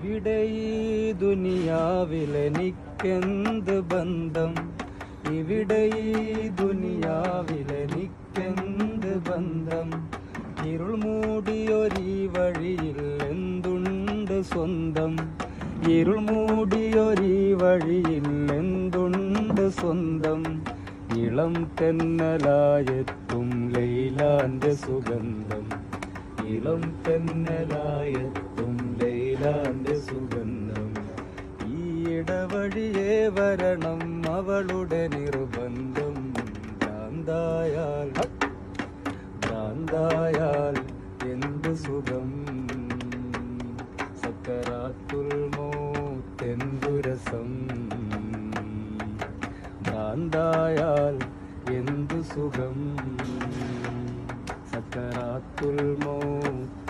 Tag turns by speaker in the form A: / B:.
A: ഇവിടെ ഈ ദുനിയാവിലെനിക്കെന്ത് ബന്ധം, ഇവിടെ ഈ ദുനിയാവിലെനിക്കെന്ത് ബന്ധം. ഇരുൾ മൂടിയൊരീ വഴിയിൽ എന്തുണ്ട് സ്വന്തം, ഇരുൾ മൂടിയൊരീ വഴിയിൽ എന്തുണ്ട് സ്വന്തം. ഇളം തെന്നലായെത്തും ലൈലാന്റെ സുഗന്ധം, ഇളം തെന്നലായെത്തും ലൈലാന്റെ സുഗന്ധം. ഈ ഇടവഴിയേ വരണം അവളുടെ നിർബന്ധം. ഭ്രാന്തായാൽ ഭ്രാന്തായാൽ എന്ത് സുഖം, സക്കറാത്തുൽ മൗത്തെന്തു രസം. ഭ്രാന്തായാൽ എന്തു സുഖം, സക്കറാത്തുൽ മൗത്ത്